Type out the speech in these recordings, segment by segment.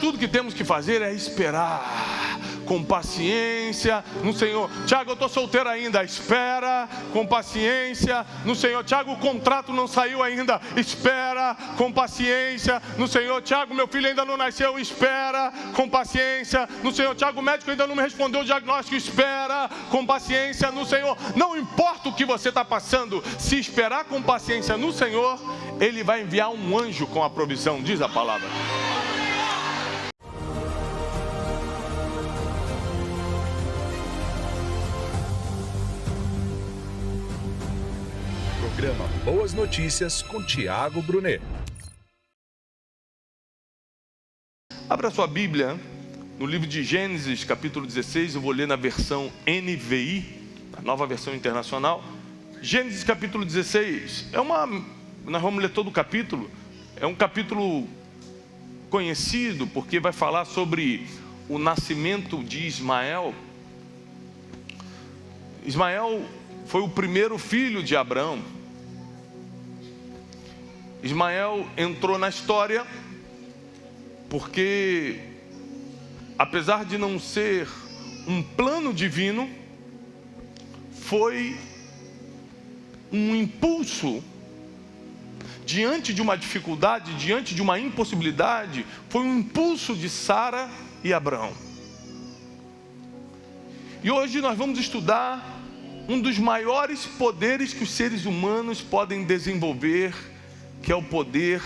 tudo que temos que fazer é esperar com paciência no Senhor. Tiago, eu estou solteiro ainda, espera com paciência no Senhor. Tiago, o contrato não saiu ainda, espera com paciência no Senhor. Tiago, meu filho ainda não nasceu, espera com paciência no Senhor. Tiago, o médico ainda não me respondeu o diagnóstico, espera com paciência no Senhor. Não importa o que você está passando, se esperar com paciência no Senhor, Ele vai enviar um anjo com a provisão, diz a palavra. Programa Boas Notícias com Tiago Brunet. Abra sua Bíblia no livro de Gênesis, capítulo 16. Eu vou ler na versão NVI, a nova versão internacional. Gênesis capítulo 16. Nós vamos ler todo o capítulo. É um capítulo conhecido porque vai falar sobre o nascimento de Ismael. Ismael foi o primeiro filho de Abraão. Ismael entrou na história porque, apesar de não ser um plano divino, foi um impulso diante de uma dificuldade, diante de uma impossibilidade. Foi um impulso de Sara e Abraão. E hoje nós vamos estudar um dos maiores poderes que os seres humanos podem desenvolver, que é o poder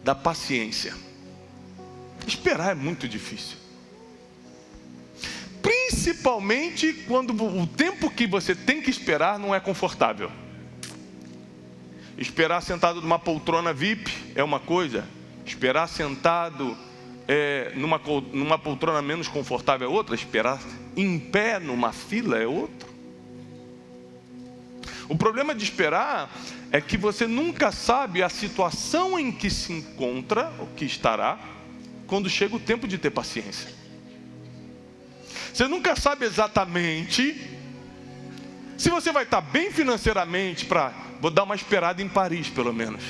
da paciência. Esperar é muito difícil, principalmente quando o tempo que você tem que esperar não é confortável. Esperar sentado numa poltrona VIP é uma coisa, esperar sentado numa poltrona menos confortável é outra, esperar em pé numa fila é outra. O problema de esperar é que você nunca sabe a situação em que se encontra, ou que estará, quando chega o tempo de ter paciência. Você nunca sabe exatamente se você vai estar bem financeiramente vou dar uma esperada em Paris, pelo menos.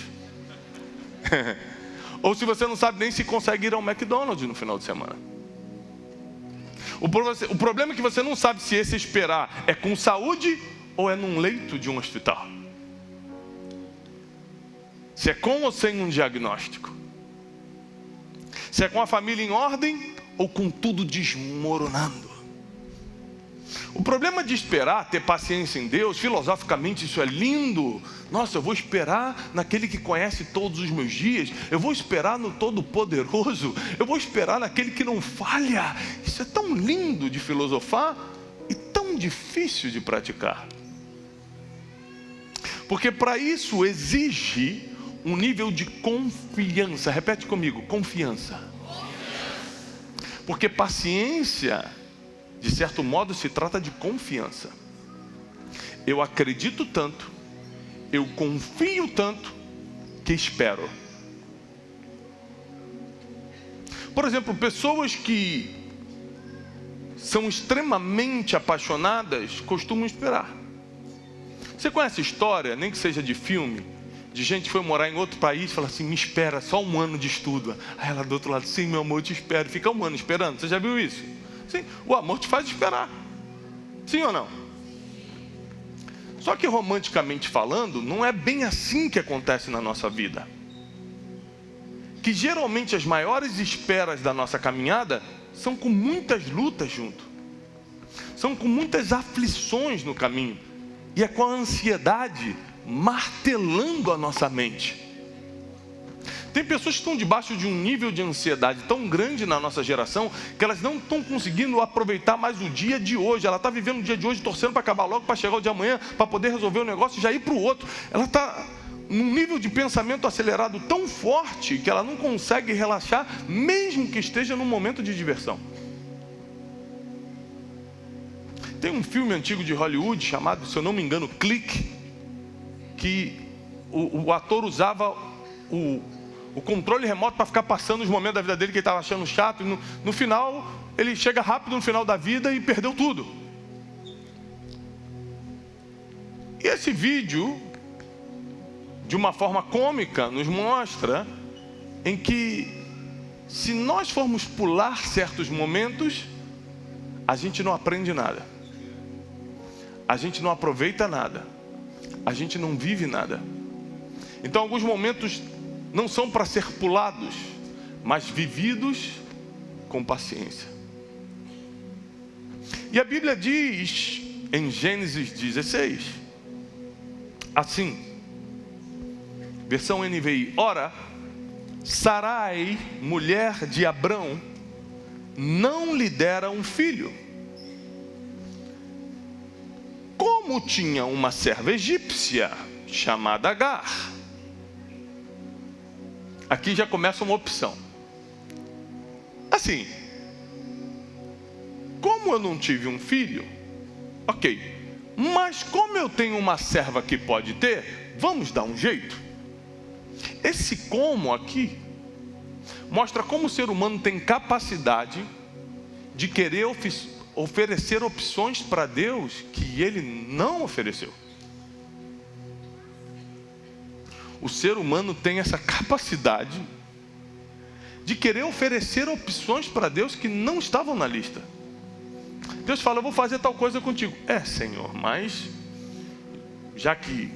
Ou se você não sabe nem se consegue ir ao McDonald's no final de semana. O problema é que você não sabe se esse esperar é com saúde ou é num leito de um hospital. Se é com ou sem um diagnóstico. Se é com a família em ordem ou com tudo desmoronando. O problema de esperar, ter paciência em Deus, filosoficamente isso é lindo. Nossa, eu vou esperar naquele que conhece todos os meus dias. Eu vou esperar no Todo-Poderoso. Eu vou esperar naquele que não falha. Isso é tão lindo de filosofar e tão difícil de praticar. Porque para isso exige um nível de confiança. Repete comigo, confiança. Porque paciência, de certo modo, se trata de confiança. Eu acredito tanto, eu confio tanto, que espero. Por exemplo, pessoas que são extremamente apaixonadas costumam esperar. Você conhece história, nem que seja de filme, de gente que foi morar em outro país e fala assim: me espera, só um ano de estudo. Aí ela do outro lado: sim, meu amor, eu te espero. Fica um ano esperando. Você já viu isso? Sim, o amor te faz esperar. Sim ou não? Só que romanticamente falando, não é bem assim que acontece na nossa vida. Que geralmente as maiores esperas da nossa caminhada são com muitas lutas junto. São com muitas aflições no caminho. E é com a ansiedade martelando a nossa mente. Tem pessoas que estão debaixo de um nível de ansiedade tão grande na nossa geração que elas não estão conseguindo aproveitar mais o dia de hoje. Ela está vivendo o dia de hoje, torcendo para acabar logo, para chegar o de amanhã, para poder resolver o negócio e já ir para o outro. Ela está num nível de pensamento acelerado tão forte que ela não consegue relaxar, mesmo que esteja num momento de diversão. Tem um filme antigo de Hollywood chamado, se eu não me engano, Clique, que o ator usava o controle remoto para ficar passando os momentos da vida dele que ele estava achando chato. E no final, ele chega rápido no final da vida e perdeu tudo. E esse vídeo, de uma forma cômica, nos mostra em que se nós formos pular certos momentos, a gente não aprende nada, a gente não aproveita nada, a gente não vive nada. Então alguns momentos não são para ser pulados, mas vividos com paciência. E a Bíblia diz em Gênesis 16, assim, versão NVI: ora, Sarai, mulher de Abrão, não lhe dera um filho, como tinha uma serva egípcia chamada Agar. Aqui já começa uma opção. Assim, como eu não tive um filho, ok, mas como eu tenho uma serva que pode ter, vamos dar um jeito. Esse como aqui mostra como o ser humano tem capacidade de querer oferecer opções para Deus que Ele não ofereceu. O ser humano tem essa capacidade de querer oferecer opções para Deus que não estavam na lista. Deus fala: eu vou fazer tal coisa contigo. Senhor, mas já que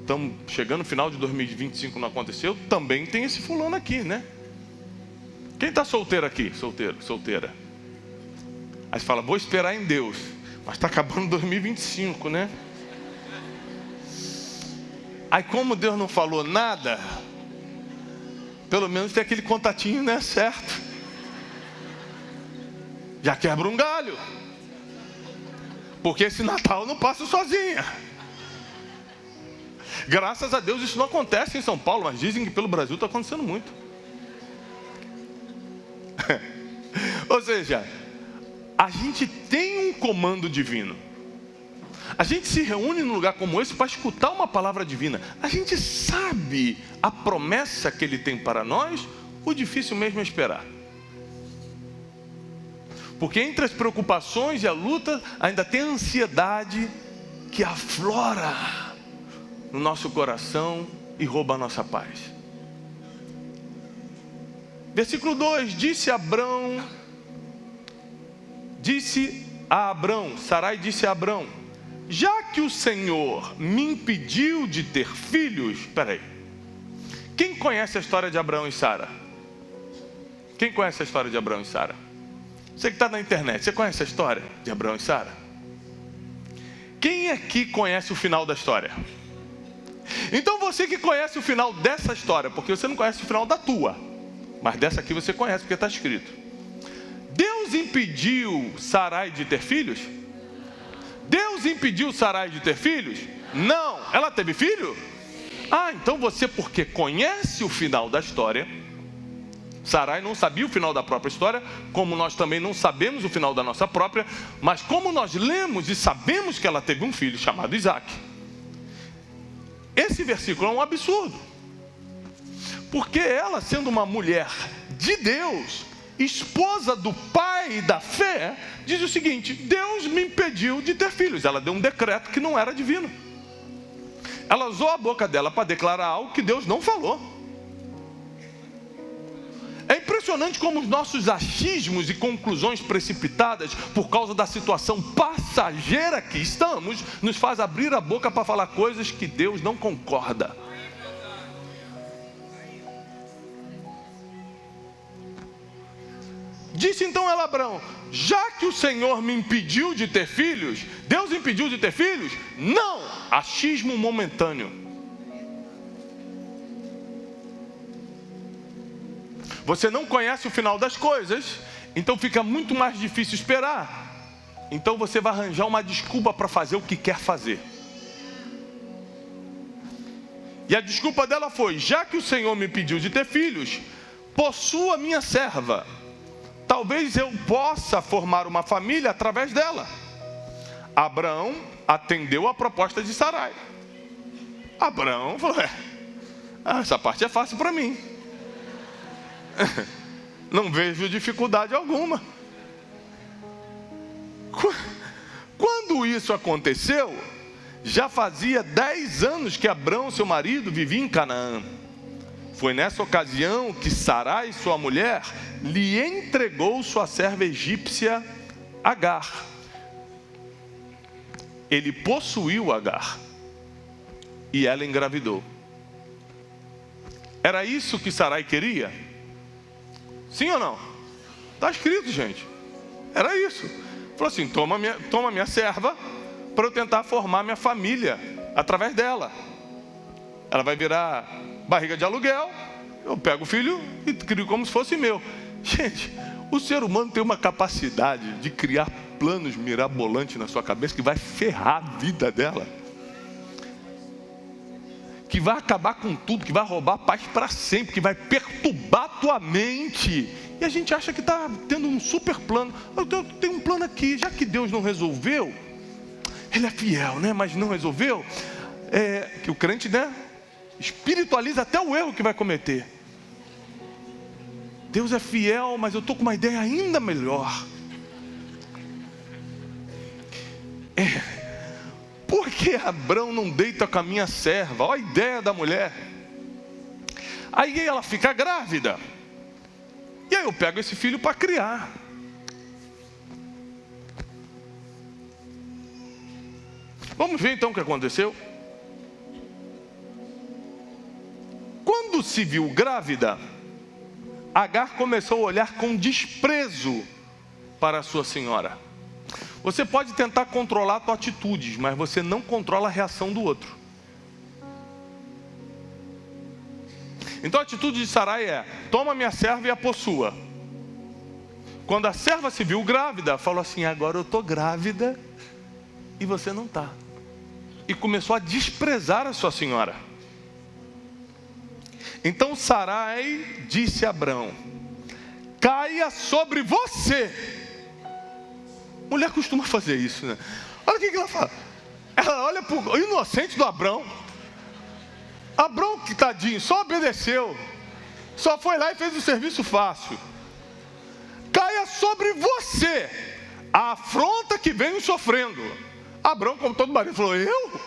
estamos chegando no final de 2025, não aconteceu, também tem esse fulano aqui, né? Quem está solteiro aqui? Solteiro, solteira. Aí você fala: vou esperar em Deus. Mas está acabando 2025, né? Aí como Deus não falou nada, pelo menos tem aquele contatinho, né? Certo. Já quebra um galho. Porque esse Natal eu não passo sozinha. Graças a Deus isso não acontece em São Paulo, mas dizem que pelo Brasil está acontecendo muito. Ou seja, a gente tem um comando divino. A gente se reúne num lugar como esse para escutar uma palavra divina. A gente sabe a promessa que Ele tem para nós. O difícil mesmo é esperar. Porque entre as preocupações e a luta, ainda tem a ansiedade que aflora no nosso coração e rouba a nossa paz. Versículo 2: disse a Abrão, Sarai disse a Abrão: já que o Senhor me impediu de ter filhos. Espera aí, quem conhece a história de Abrão e Sara? Quem conhece a história de Abrão e Sara? Você que está na internet, você conhece a história de Abrão e Sara? Quem aqui conhece o final da história? Então você que conhece o final dessa história, porque você não conhece o final da tua, mas dessa aqui você conhece, porque está escrito: Deus impediu Sarai de ter filhos? Deus impediu Sarai de ter filhos? Não. Ela teve filho? Então você, porque conhece o final da história, Sarai não sabia o final da própria história, como nós também não sabemos o final da nossa própria, mas como nós lemos e sabemos que ela teve um filho chamado Isaac. Esse versículo é um absurdo, porque ela, sendo uma mulher de Deus, esposa do pai da fé, diz o seguinte: Deus me impediu de ter filhos. Ela deu um decreto que não era divino. Ela usou a boca dela para declarar algo que Deus não falou. É impressionante como os nossos achismos e conclusões precipitadas por causa da situação passageira que estamos, nos faz abrir a boca para falar coisas que Deus não concorda. Disse então ela a Abrão: já que o Senhor me impediu de ter filhos, Deus impediu de ter filhos? Não, achismo momentâneo. Você não conhece o final das coisas, então fica muito mais difícil esperar. Então você vai arranjar uma desculpa para fazer o que quer fazer. E a desculpa dela foi: já que o Senhor me pediu de ter filhos, possua minha serva. Talvez eu possa formar uma família através dela. Abraão atendeu a proposta de Sarai. Abraão falou: essa parte é fácil para mim. Não vejo dificuldade alguma. Quando isso aconteceu, já fazia 10 anos que Abrão, seu marido, vivia em Canaã. Foi nessa ocasião que Sarai, sua mulher, lhe entregou sua serva egípcia Agar. Ele possuiu Agar e ela engravidou. Era isso que Sarai queria? Sim ou não? Está escrito, gente. Era isso. Falou assim: toma minha serva para eu tentar formar minha família através dela. Ela vai virar barriga de aluguel, eu pego o filho e crio como se fosse meu. Gente, o ser humano tem uma capacidade de criar planos mirabolantes na sua cabeça que vai ferrar a vida dela, que vai acabar com tudo, que vai roubar a paz para sempre, que vai perturbar a tua mente. E a gente acha que está tendo um super plano. Eu tenho um plano aqui, já que Deus não resolveu, Ele é fiel, né? Mas não resolveu, que o crente, né, espiritualiza até o erro que vai cometer. Deus é fiel, mas eu estou com uma ideia ainda melhor. Por que Abrão não deita com a minha serva? Olha a ideia da mulher. Aí ela fica grávida. E aí eu pego esse filho para criar. Vamos ver então o que aconteceu. Quando se viu grávida, Agar começou a olhar com desprezo para a sua senhora. Você pode tentar controlar suas atitudes, mas você não controla a reação do outro. Então a atitude de Sarai é: toma minha serva e a possua. Quando a serva se viu grávida, falou assim: agora eu estou grávida e você não está. E começou a desprezar a sua senhora. Então Sarai disse a Abrão: caia sobre você. Mulher costuma fazer isso, né? Olha o que ela fala. Ela olha para o inocente do Abrão. Abrão, que tadinho, só obedeceu. Só foi lá e fez o serviço fácil. Caia sobre você a afronta que venho sofrendo. Abrão, como todo marido, falou: eu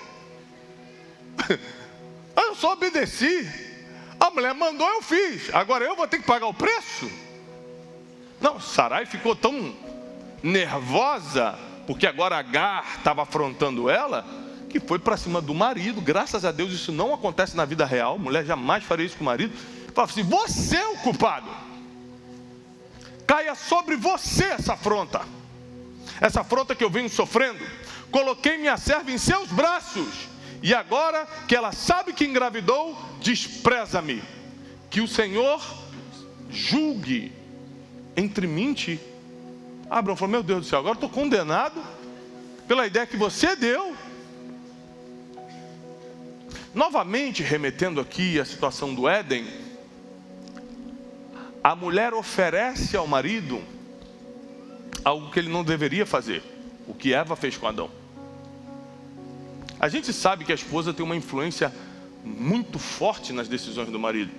só obedeci. A mulher mandou, eu fiz. Agora eu vou ter que pagar o preço? Não, Sarai ficou tão nervosa, porque agora Agar estava afrontando ela, que foi para cima do marido. Graças a Deus isso não acontece na vida real. Mulher jamais faria isso com o marido. Falava assim: você é o culpado. Caia sobre você essa afronta que eu venho sofrendo. Coloquei minha serva em seus braços, e agora que ela sabe que engravidou, despreza-me. Que o Senhor julgue entre mim e ti. Abrão falou: meu Deus do céu, agora estou condenado pela ideia que você deu. Novamente, remetendo aqui à situação do Éden, a mulher oferece ao marido algo que ele não deveria fazer, o que Eva fez com Adão. A gente sabe que a esposa tem uma influência muito forte nas decisões do marido.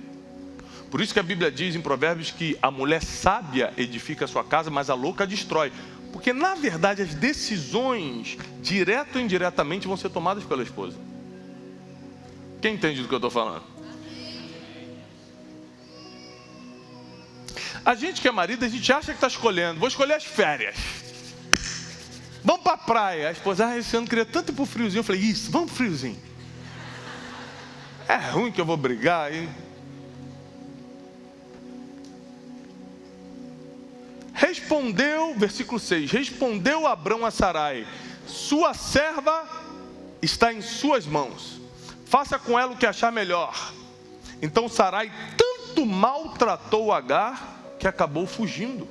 Por isso que a Bíblia diz em Provérbios que a mulher sábia edifica a sua casa, mas a louca destrói. Porque na verdade as decisões, direto ou indiretamente, vão ser tomadas pela esposa. Quem entende do que eu estou falando? A gente que é marido, a gente acha que está escolhendo: vou escolher as férias, vamos para a praia. A esposa: esse ano queria tanto ir para o friozinho. Eu falei: isso, vamos para o friozinho. É ruim que eu vou brigar, hein? Respondeu, versículo 6, respondeu Abrão a Sarai: sua serva está em suas mãos, faça com ela o que achar melhor. Então Sarai tanto maltratou Agar que acabou fugindo.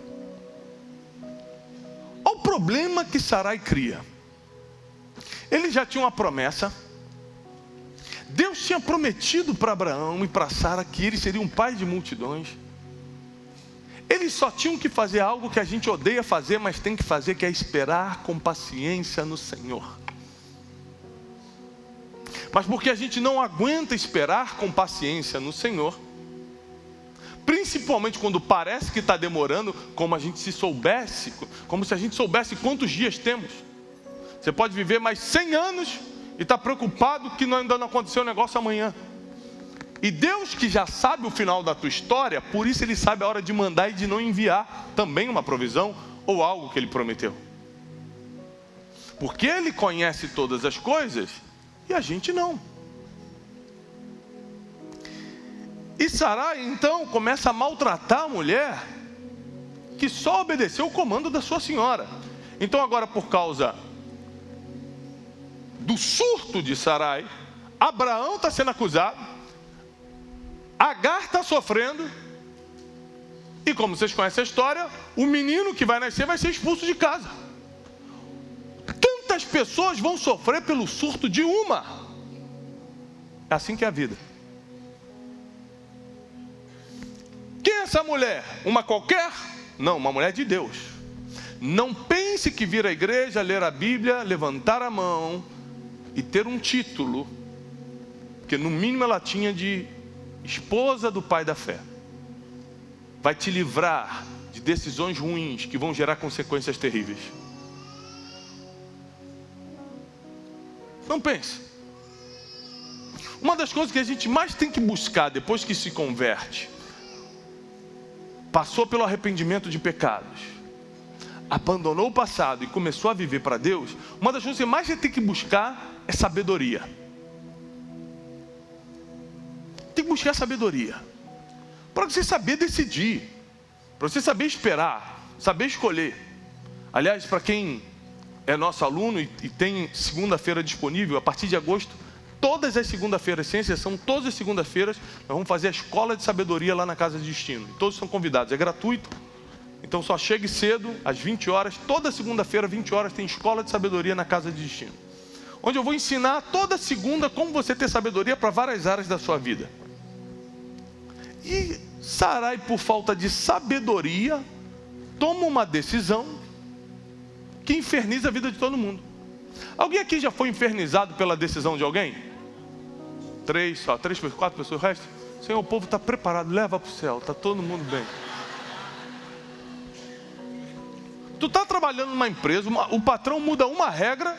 Olha o problema que Sarai cria. Ele já tinha uma promessa. Deus tinha prometido para Abraão e para Sara que ele seria um pai de multidões. Eles só tinham que fazer algo que a gente odeia fazer, mas tem que fazer, que é esperar com paciência no Senhor. Mas porque a gente não aguenta esperar com paciência no Senhor, principalmente quando parece que está demorando, como se a gente soubesse quantos dias temos. Você pode viver mais 100 anos e está preocupado que ainda não aconteceu o negócio amanhã. E Deus, que já sabe o final da tua história, por isso Ele sabe a hora de mandar e de não enviar também uma provisão ou algo que Ele prometeu. Porque Ele conhece todas as coisas e a gente não. E Sarai então começa a maltratar a mulher que só obedeceu o comando da sua senhora. Então agora, por causa do surto de Sarai, Abraão está sendo acusado, Agar está sofrendo, e como vocês conhecem a história, o menino que vai nascer vai ser expulso de casa. Tantas pessoas vão sofrer pelo surto de uma. É assim que é a vida. Quem é essa mulher? Uma qualquer? Não, uma mulher de Deus. Não pense que vir à igreja, ler a Bíblia, levantar a mão e ter um título, que no mínimo ela tinha de esposa do pai da fé, vai te livrar de decisões ruins que vão gerar consequências terríveis. Não pense. Uma das coisas que a gente mais tem que buscar depois que se converte, passou pelo arrependimento de pecados, abandonou o passado e começou a viver para Deus, uma das coisas que mais a gente tem que buscar é sabedoria. Tem que buscar sabedoria para você saber decidir, para você saber esperar, saber escolher. Aliás, para quem é nosso aluno e tem segunda-feira disponível, a partir de agosto, todas as segundas-feiras, sem exceção, todas as segundas-feiras, nós vamos fazer a escola de sabedoria lá na Casa de Destino. Todos são convidados, é gratuito. Então só chegue cedo, às 20 horas, toda segunda-feira, 20 horas, tem escola de sabedoria na Casa de Destino. Onde eu vou ensinar toda segunda como você ter sabedoria para várias áreas da sua vida. E Sarai, por falta de sabedoria, toma uma decisão que inferniza a vida de todo mundo. Alguém aqui já foi infernizado pela decisão de alguém? 3, 4 pessoas, o resto? Senhor, o povo está preparado, leva para o céu, está todo mundo bem. Tu está trabalhando numa empresa, o patrão muda uma regra,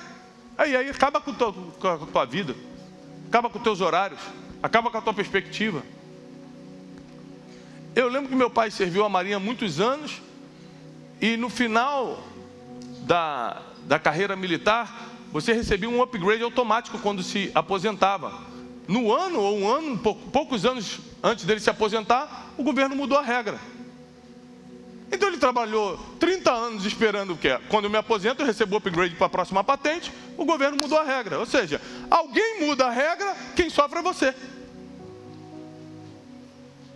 aí acaba com a tua vida, acaba com os teus horários, acaba com a tua perspectiva. Eu lembro que meu pai serviu a Marinha há muitos anos, e no final da carreira militar, você recebia um upgrade automático quando se aposentava. No ano, ou um ano, poucos anos antes dele se aposentar, o governo mudou a regra. Então ele trabalhou 30 anos esperando o quê? Quando eu me aposento, eu recebo o upgrade para a próxima patente, o governo mudou a regra. Ou seja, alguém muda a regra, quem sofre é você.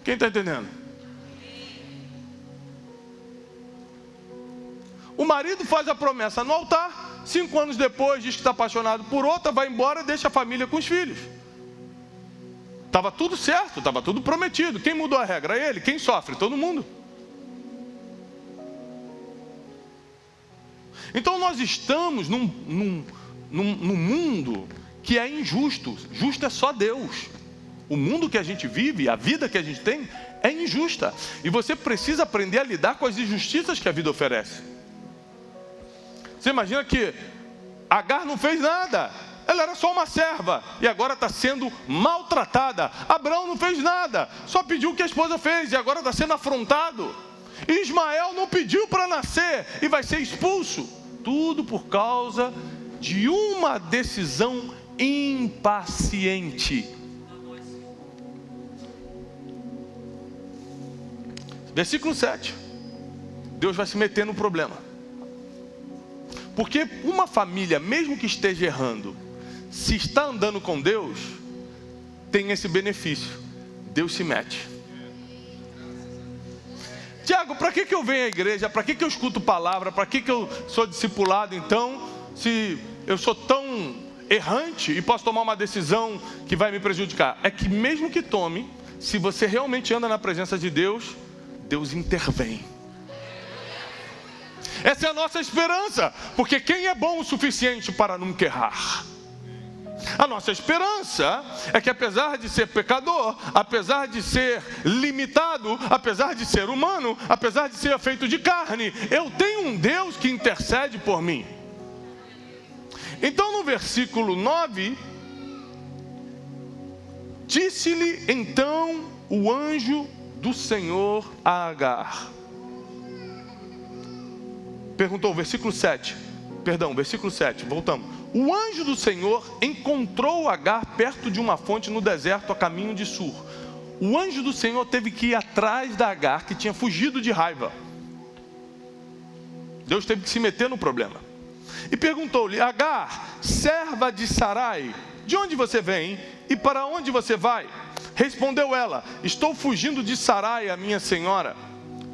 Quem está entendendo? O marido faz a promessa no altar, 5 anos depois diz que está apaixonado por outra, vai embora e deixa a família com os filhos. Estava tudo certo, estava tudo prometido. Quem mudou a regra? Ele. Quem sofre? Todo mundo. Então nós estamos num mundo que é injusto. Justo é só Deus. O mundo que a gente vive, a vida que a gente tem, é injusta. E você precisa aprender a lidar com as injustiças que a vida oferece. Você imagina que Agar não fez nada, ela era só uma serva e agora está sendo maltratada. Abraão não fez nada, só pediu o que a esposa fez e agora está sendo afrontado. Ismael não pediu para nascer e vai ser expulso. Tudo por causa de uma decisão impaciente. Versículo 7. Deus vai se meter no problema. Porque uma família, mesmo que esteja errando, se está andando com Deus, tem esse benefício. Deus se mete. Tiago, para que eu venho à igreja? Para que eu escuto palavra? Para que eu sou discipulado então? Se eu sou tão errante e posso tomar uma decisão que vai me prejudicar. É que mesmo que tome, se você realmente anda na presença de Deus, Deus intervém. Essa é a nossa esperança, porque quem é bom o suficiente para nunca errar? A nossa esperança é que apesar de ser pecador, apesar de ser limitado, apesar de ser humano, apesar de ser feito de carne, eu tenho um Deus que intercede por mim. Então no versículo 9, Disse-lhe então o anjo do Senhor a Agar. Perguntou, versículo 7, voltamos. O anjo do Senhor encontrou Agar perto de uma fonte no deserto a caminho de Sur. O anjo do Senhor teve que ir atrás da Agar, que tinha fugido de raiva. Deus teve que se meter no problema. E perguntou-lhe, Agar, serva de Sarai, de onde você vem e para onde você vai? Respondeu ela, estou fugindo de Sarai, a minha senhora.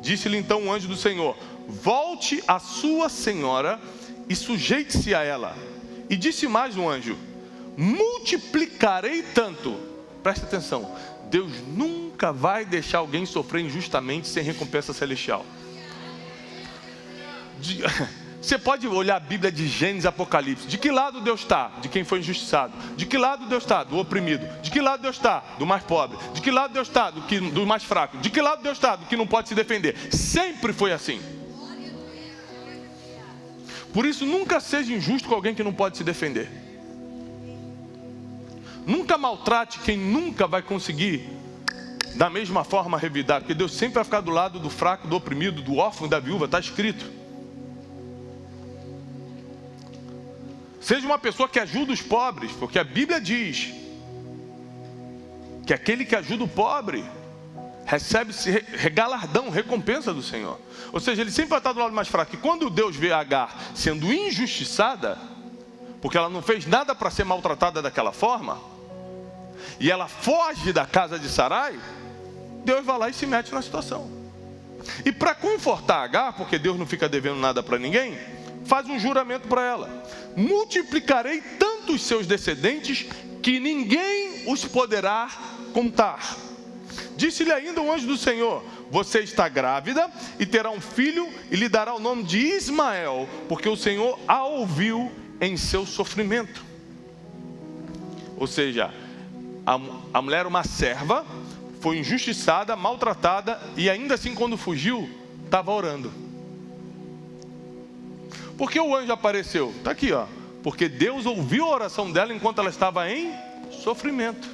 Disse-lhe então o anjo do Senhor, volte à sua senhora e sujeite-se a ela. E disse mais o anjo, multiplicarei tanto. Presta atenção, Deus nunca vai deixar alguém sofrer injustamente sem recompensa celestial. Você pode olhar a Bíblia de Gênesis e Apocalipse. De que lado Deus está? De quem foi injustiçado. De que lado Deus está? Do oprimido. De que lado Deus está? Do mais pobre. De que lado Deus está? Do mais fraco. De que lado Deus está? Do que não pode se defender. Sempre foi assim. Por isso, nunca seja injusto com alguém que não pode se defender. Nunca maltrate quem nunca vai conseguir da mesma forma revidar. Porque Deus sempre vai ficar do lado do fraco, do oprimido, do órfão e da viúva. Está escrito. Seja uma pessoa que ajuda os pobres, porque a Bíblia diz que aquele que ajuda o pobre recebe galardão, recompensa do Senhor. Ou seja, ele sempre vai estar do lado mais fraco. E quando Deus vê Agar sendo injustiçada, porque ela não fez nada para ser maltratada daquela forma, e ela foge da casa de Sarai, Deus vai lá e se mete na situação. E para confortar Agar, porque Deus não fica devendo nada para ninguém, faz um juramento para ela, multiplicarei tanto os seus descendentes, que ninguém os poderá contar. Disse-lhe ainda o anjo do Senhor, você está grávida e terá um filho e lhe dará o nome de Ismael, porque o Senhor a ouviu em seu sofrimento. Ou seja, a mulher era uma serva, foi injustiçada, maltratada, e ainda assim quando fugiu, estava orando. Por que o anjo apareceu? Está aqui, ó. Porque Deus ouviu a oração dela enquanto ela estava em sofrimento.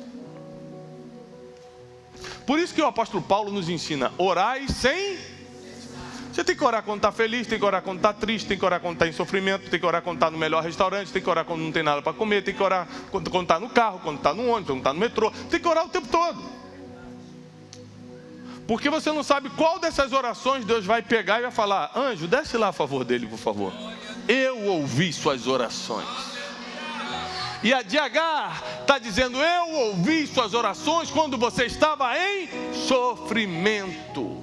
Por isso que o apóstolo Paulo nos ensina, orai sem... Você tem que orar quando está feliz, tem que orar quando está triste, tem que orar quando está em sofrimento, tem que orar quando está no melhor restaurante, tem que orar quando não tem nada para comer, tem que orar quando está no carro, quando está no ônibus, quando está no metrô, tem que orar o tempo todo. Porque você não sabe qual dessas orações Deus vai pegar e vai falar, anjo, desce lá a favor dele, por favor. Eu ouvi suas orações. E a de Agar está dizendo, eu ouvi suas orações quando você estava em sofrimento.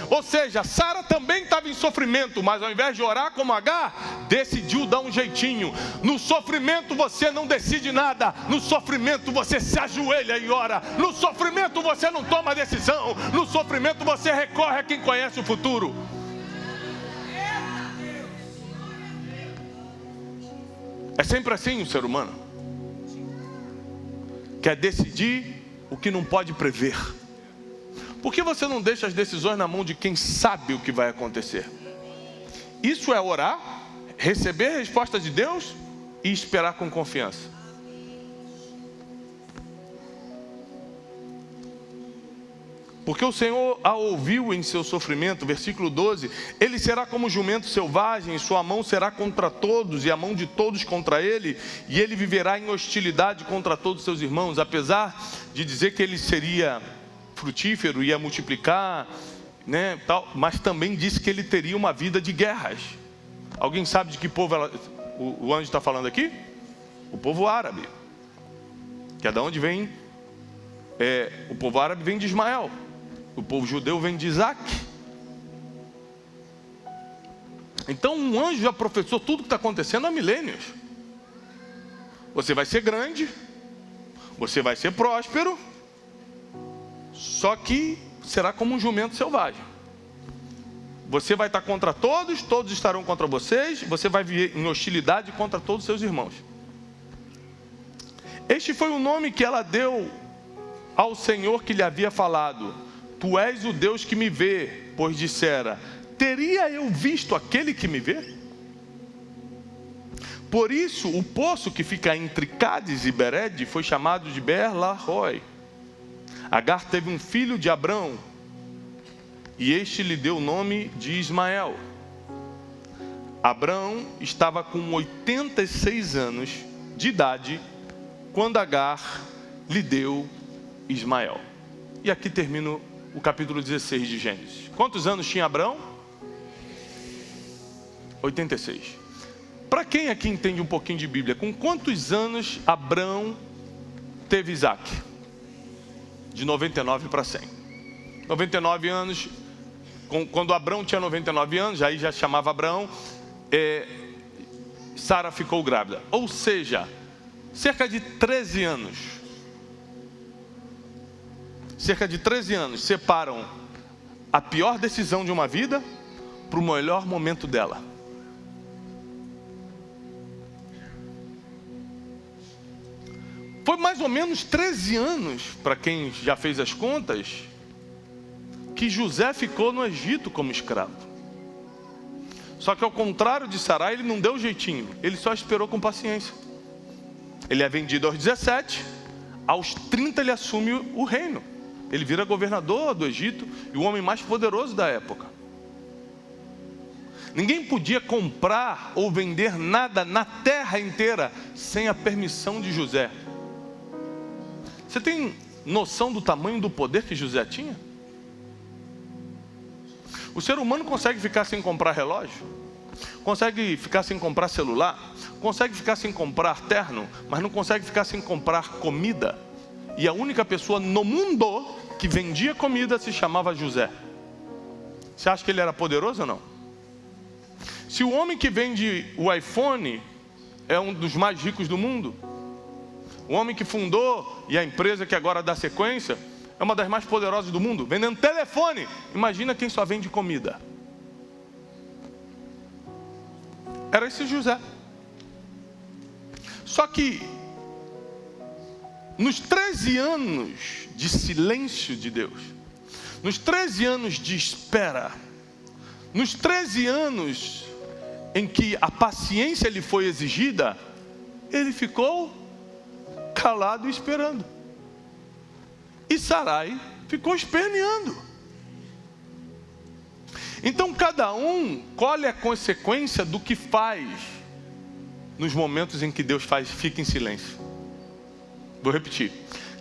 Ou seja, Sara também estava em sofrimento, mas ao invés de orar como Agar, decidiu dar um jeitinho. No sofrimento você não decide nada, no sofrimento você se ajoelha e ora, no sofrimento você não toma decisão, no sofrimento você recorre a quem conhece o futuro. É sempre assim o ser humano. Quer decidir o que não pode prever. Por que você não deixa as decisões na mão de quem sabe o que vai acontecer? Isso é orar, receber a resposta de Deus e esperar com confiança. Porque o Senhor a ouviu em seu sofrimento, versículo 12, ele será como jumento selvagem, sua mão será contra todos e a mão de todos contra ele, e ele viverá em hostilidade contra todos seus irmãos, apesar de dizer que ele seria frutífero, ia multiplicar, né, tal, mas também disse que ele teria uma vida de guerras. Alguém sabe de que povo o anjo está falando aqui? O povo árabe, que é da onde vem, o povo árabe vem de Ismael, o povo judeu vem de Isaac. Então um anjo já profetizou tudo que está acontecendo há milênios. Você vai ser grande, você vai ser próspero, só que será como um jumento selvagem. Você vai estar contra todos, todos estarão contra vocês, você vai viver em hostilidade contra todos os seus irmãos. Este foi o nome que ela deu ao Senhor que lhe havia falado: tu és o Deus que me vê, pois dissera, teria eu visto aquele que me vê? Por isso o poço que fica entre Cádiz e Bered foi chamado de Beer-Lahai, Agar teve um filho de Abrão, e este lhe deu o nome de Ismael. Abrão estava com 86 anos de idade quando Agar lhe deu Ismael. E aqui termina o capítulo 16 de Gênesis. Quantos anos tinha Abrão? 86. Para quem aqui entende um pouquinho de Bíblia, com quantos anos Abrão teve Isaac? De 99 para 100. 99 anos, quando Abrão tinha 99 anos, aí já chamava Abrão, Sara ficou grávida. Ou seja, cerca de 13 anos. Cerca de 13 anos separam a pior decisão de uma vida para o melhor momento dela. Foi mais ou menos 13 anos, para quem já fez as contas, que José ficou no Egito como escravo. Só que ao contrário de Sarai, ele não deu jeitinho, ele só esperou com paciência. Ele é vendido aos 17, aos 30 ele assume o reino. Ele vira governador do Egito e o homem mais poderoso da época. Ninguém podia comprar ou vender nada na terra inteira sem a permissão de José. Você tem noção do tamanho do poder que José tinha? O ser humano consegue ficar sem comprar relógio, consegue ficar sem comprar celular, consegue ficar sem comprar terno, mas não consegue ficar sem comprar comida. E a única pessoa no mundo que vendia comida se chamava José. Você acha que ele era poderoso ou não? Se o homem que vende o iPhone é um dos mais ricos do mundo, o homem que fundou e a empresa que agora dá sequência é uma das mais poderosas do mundo, vendendo telefone. Imagina quem só vende comida. Era esse José. Só que nos 13 anos de silêncio de Deus, nos 13 anos de espera, nos 13 anos em que a paciência lhe foi exigida, ele ficou calado e esperando. E Sarai ficou esperneando. Então cada um colhe a consequência do que faz nos momentos em que Deus fica em silêncio. Vou repetir.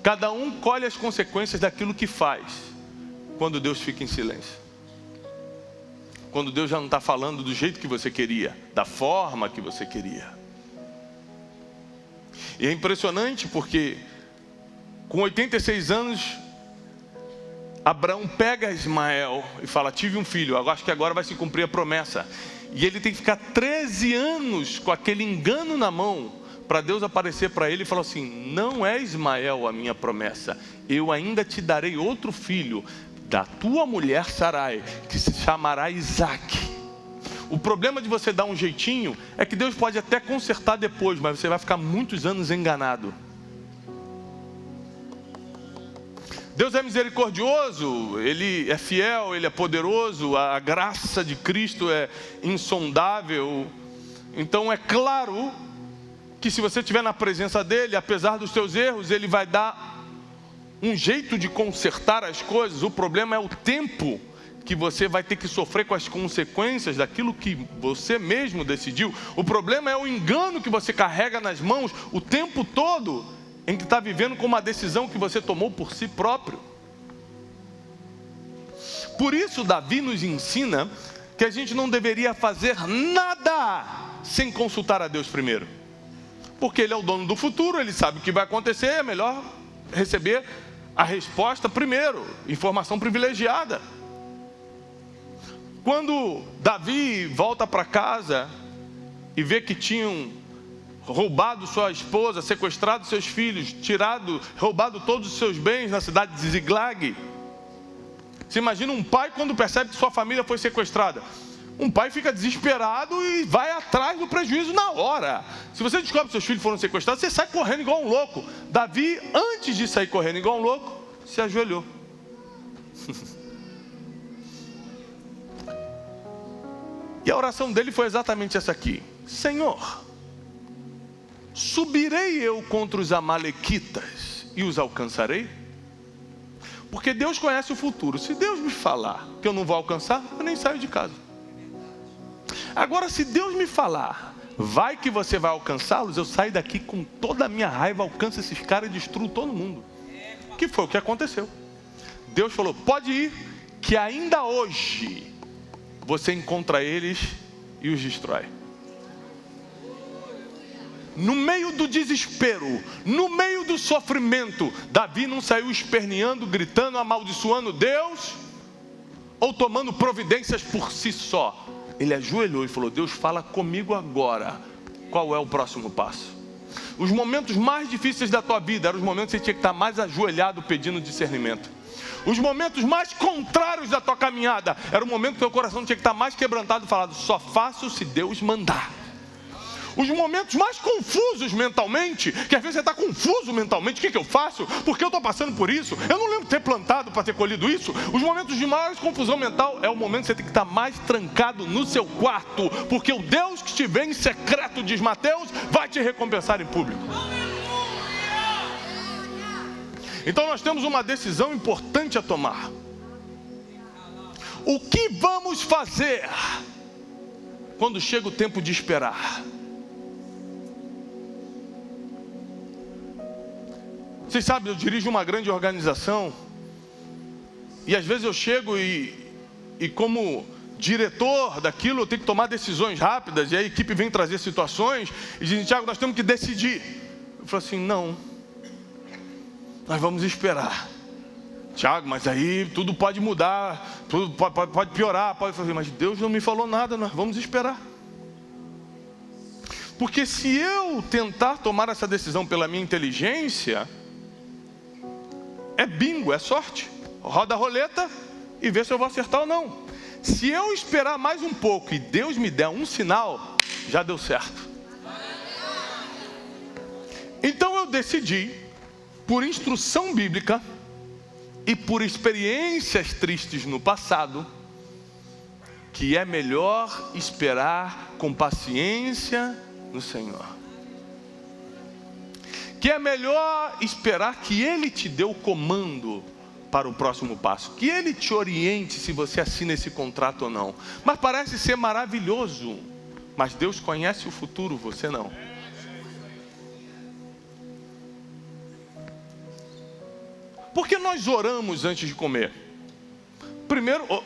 Cada um colhe as consequências daquilo que faz quando Deus fica em silêncio. Quando Deus já não está falando do jeito que você queria, da forma que você queria. E é impressionante porque com 86 anos, Abraão pega Ismael e fala, tive um filho, eu acho que agora vai se cumprir a promessa. E ele tem que ficar 13 anos com aquele engano na mão, para Deus aparecer para ele e falar assim, não é Ismael a minha promessa, eu ainda te darei outro filho, da tua mulher Sarai, que se chamará Isaac. O problema de você dar um jeitinho é que Deus pode até consertar depois, mas você vai ficar muitos anos enganado. Deus é misericordioso, Ele é fiel, Ele é poderoso, a graça de Cristo é insondável. Então é claro que se você estiver na presença dEle, apesar dos seus erros, Ele vai dar um jeito de consertar as coisas. O problema é o tempo que você vai ter que sofrer com as consequências daquilo que você mesmo decidiu. O problema é o engano que você carrega nas mãos o tempo todo, em que está vivendo com uma decisão que você tomou por si próprio. Por isso Davi nos ensina que a gente não deveria fazer nada sem consultar a Deus primeiro. Porque Ele é o dono do futuro, Ele sabe o que vai acontecer, é melhor receber a resposta primeiro, informação privilegiada. Quando Davi volta para casa e vê que tinham roubado sua esposa, sequestrado seus filhos, roubado todos os seus bens na cidade de Ziglag. Você imagina um pai quando percebe que sua família foi sequestrada. Um pai fica desesperado e vai atrás do prejuízo na hora. Se você descobre que seus filhos foram sequestrados, você sai correndo igual um louco. Davi, antes de sair correndo igual um louco, se ajoelhou. E a oração dele foi exatamente essa aqui: Senhor, subirei eu contra os amalequitas e os alcançarei? Porque Deus conhece o futuro. Se Deus me falar que eu não vou alcançar, eu nem saio de casa. Agora, se Deus me falar, vai que você vai alcançá-los, eu saio daqui com toda a minha raiva, alcanço esses caras e destruo todo mundo. Que foi o que aconteceu. Deus falou, pode ir, que ainda hoje você encontra eles e os destrói. No meio do desespero, no meio do sofrimento, Davi não saiu esperneando, gritando, amaldiçoando Deus, ou tomando providências por si só. Ele ajoelhou e falou, Deus, fala comigo agora, qual é o próximo passo? Os momentos mais difíceis da tua vida eram os momentos que você tinha que estar mais ajoelhado pedindo discernimento. Os momentos mais contrários da tua caminhada era o momento que teu coração tinha que estar mais quebrantado e falado, só faço se Deus mandar. Os momentos mais confusos mentalmente, que às vezes você está confuso mentalmente, o que eu faço? Porque eu estou passando por isso? Eu não lembro de ter plantado para ter colhido isso. Os momentos de maior confusão mental é o momento que você tem que estar mais trancado no seu quarto, porque o Deus que te vê em secreto, diz Mateus, vai te recompensar em público. Então nós temos uma decisão importante a tomar. O que vamos fazer quando chega o tempo de esperar? Vocês sabem, eu dirijo uma grande organização e às vezes eu chego e como diretor daquilo eu tenho que tomar decisões rápidas e a equipe vem trazer situações e dizem, Tiago, nós temos que decidir. Eu falo assim, não, nós vamos esperar. Tiago, mas aí tudo pode mudar, tudo pode piorar, pode fazer, mas Deus não me falou nada, nós vamos esperar. Porque se eu tentar tomar essa decisão pela minha inteligência, é bingo, é sorte. Roda a roleta e vê se eu vou acertar ou não. Se eu esperar mais um pouco e Deus me der um sinal, já deu certo. Então eu decidi, por instrução bíblica e por experiências tristes no passado, que é melhor esperar com paciência no Senhor. Que é melhor esperar que Ele te dê o comando para o próximo passo. Que Ele te oriente se você assina esse contrato ou não. Mas parece ser maravilhoso. Mas Deus conhece o futuro, você não. Por que nós oramos antes de comer? Primeiro,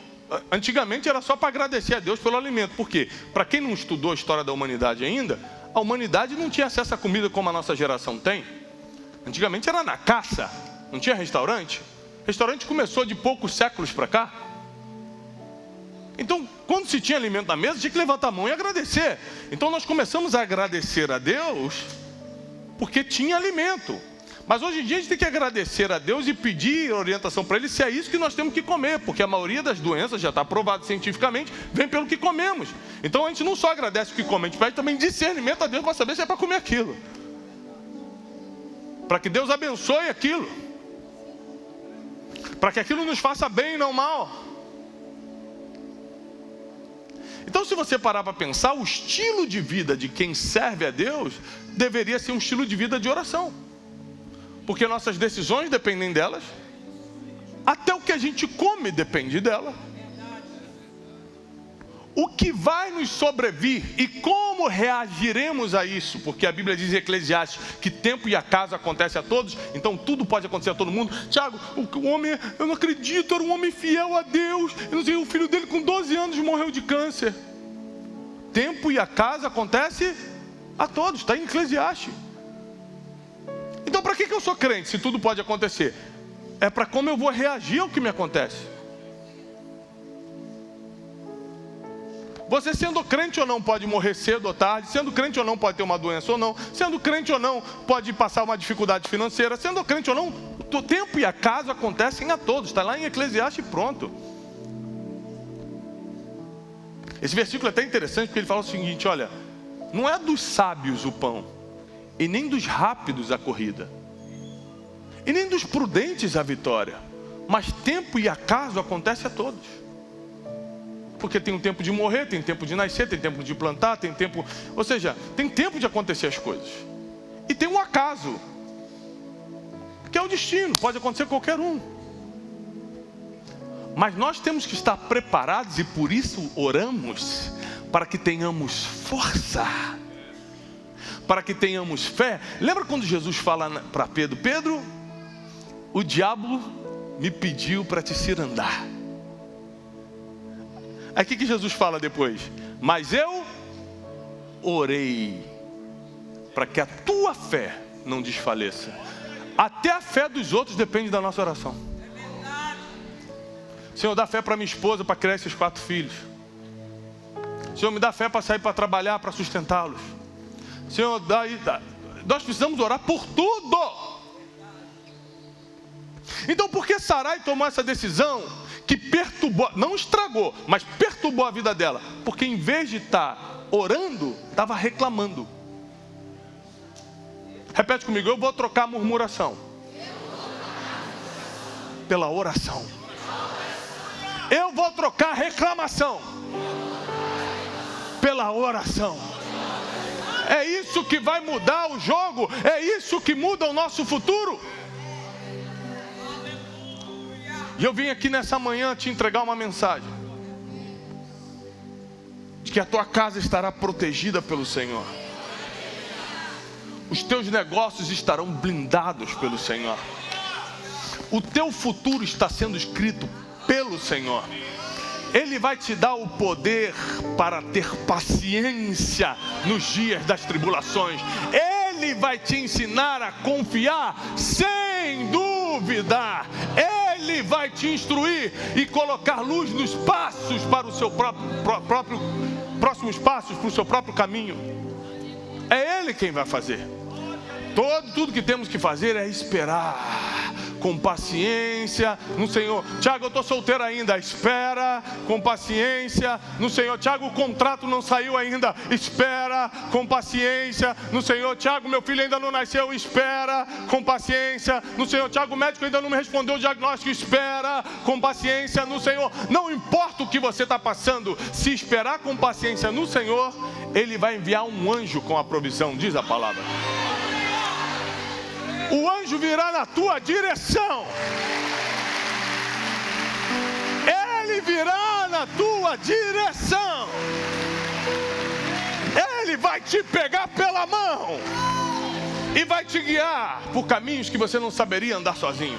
antigamente era só para agradecer a Deus pelo alimento. Por quê? Para quem não estudou a história da humanidade ainda, a humanidade não tinha acesso à comida como a nossa geração tem. Antigamente era na caça, não tinha restaurante. Restaurante começou de poucos séculos para cá. Então, quando se tinha alimento na mesa, tinha que levantar a mão e agradecer. Então nós começamos a agradecer a Deus porque tinha alimento. Mas hoje em dia a gente tem que agradecer a Deus e pedir orientação para Ele se é isso que nós temos que comer, porque a maioria das doenças já está provado cientificamente, vem pelo que comemos. Então a gente não só agradece o que come, a gente pede também discernimento a Deus para saber se é para comer aquilo. Para que Deus abençoe aquilo. Para que aquilo nos faça bem e não mal. Então, se você parar para pensar, o estilo de vida de quem serve a Deus deveria ser um estilo de vida de oração. Porque nossas decisões dependem delas. Até o que a gente come depende dela. O que vai nos sobrevir e como reagiremos a isso? Porque a Bíblia diz em Eclesiastes que tempo e acaso acontece a todos. Então tudo pode acontecer a todo mundo. Tiago, o homem, eu não acredito, era um homem fiel a Deus. Eu não sei, o filho dele com 12 anos morreu de câncer. Tempo e acaso acontece a todos. Está em Eclesiastes. Então para que eu sou crente se tudo pode acontecer? É para como eu vou reagir ao que me acontece. Você sendo crente ou não pode morrer cedo ou tarde, sendo crente ou não pode ter uma doença ou não, sendo crente ou não pode passar uma dificuldade financeira, sendo crente ou não, o tempo e acaso acontecem a todos, está lá em Eclesiastes e pronto. Esse versículo é até interessante porque ele fala o seguinte, olha, não é dos sábios o pão, e nem dos rápidos a corrida, e nem dos prudentes a vitória, mas tempo e acaso acontece a todos. Porque tem um tempo de morrer, tem tempo de nascer, tem tempo de plantar, tem tempo... Ou seja, tem tempo de acontecer as coisas. E tem um acaso, que é o destino, pode acontecer qualquer um. Mas nós temos que estar preparados e por isso oramos, para que tenhamos força, para que tenhamos fé. Lembra quando Jesus fala para Pedro: Pedro, o diabo me pediu para te cirandar. Aí o que Jesus fala depois? Mas eu orei para que a tua fé não desfaleça. Até a fé dos outros depende da nossa oração. Senhor, dá fé para minha esposa para criar esses 4 filhos. Senhor, me dá fé para sair para trabalhar, para sustentá-los. Senhor, nós precisamos orar por tudo. Então por que Sarai tomou essa decisão que perturbou, não estragou, mas perturbou a vida dela? Porque em vez de estar orando, estava reclamando. Repete comigo: eu vou trocar a murmuração pela oração. Eu vou trocar a reclamação pela oração. É isso que vai mudar o jogo. É isso que muda o nosso futuro. E eu vim aqui nessa manhã te entregar uma mensagem de que a tua casa estará protegida pelo Senhor. Os teus negócios estarão blindados pelo Senhor. O teu futuro está sendo escrito pelo Senhor. Ele vai te dar o poder para ter paciência nos dias das tribulações. Ele vai te ensinar a confiar sem duvidar. Ele vai te instruir e colocar luz nos passos para o seu próximos passos, para o seu próprio caminho. É Ele quem vai fazer. Tudo que temos que fazer é esperar com paciência no Senhor. Tiago, eu estou solteiro ainda. Espera com paciência no Senhor. Tiago, o contrato não saiu ainda. Espera com paciência no Senhor. Tiago, meu filho ainda não nasceu. Espera com paciência no Senhor. Tiago, o médico ainda não me respondeu o diagnóstico. Espera com paciência no Senhor. Não importa o que você está passando, se esperar com paciência no Senhor, Ele vai enviar um anjo com a provisão, diz a palavra. O anjo virá na tua direção. Ele virá na tua direção. Ele vai te pegar pela mão e vai te guiar por caminhos que você não saberia andar sozinho.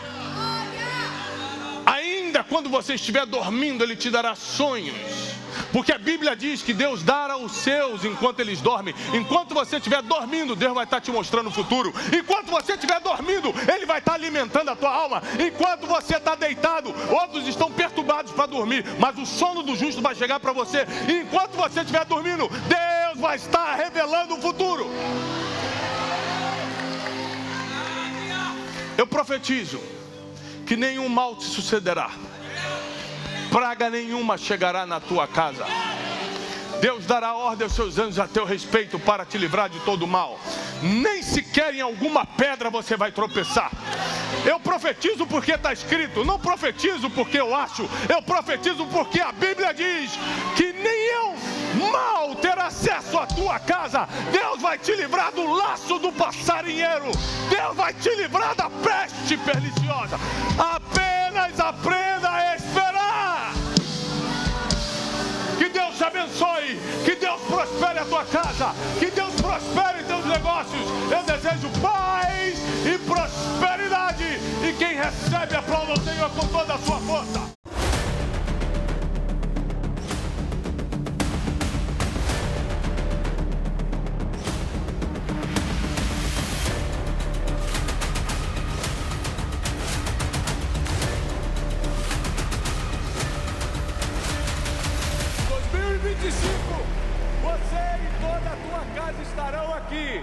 Ainda quando você estiver dormindo, Ele te dará sonhos. Porque a Bíblia diz que Deus dá aos seus enquanto eles dormem. Enquanto você estiver dormindo, Deus vai estar te mostrando o futuro. Enquanto você estiver dormindo, Ele vai estar alimentando a tua alma. Enquanto você está deitado, outros estão perturbados para dormir, mas o sono do justo vai chegar para você. Enquanto você estiver dormindo, Deus vai estar revelando o futuro. Eu profetizo que nenhum mal te sucederá. Praga nenhuma chegará na tua casa. Deus dará ordem aos seus anjos a teu respeito para te livrar de todo mal. Nem sequer em alguma pedra você vai tropeçar. Eu profetizo porque está escrito. Não profetizo porque eu acho. Eu profetizo porque a Bíblia diz que nenhum mal terá acesso à tua casa. Deus vai te livrar do laço do passarinheiro. Deus vai te livrar da peste perniciosa. Apenas aprenda a esperar. Que Deus te abençoe, que Deus prospere a tua casa, que Deus prospere teus negócios. Eu desejo paz e prosperidade. E quem recebe, aplauda o Senhor com toda a sua força. Você e toda a tua casa estarão aqui.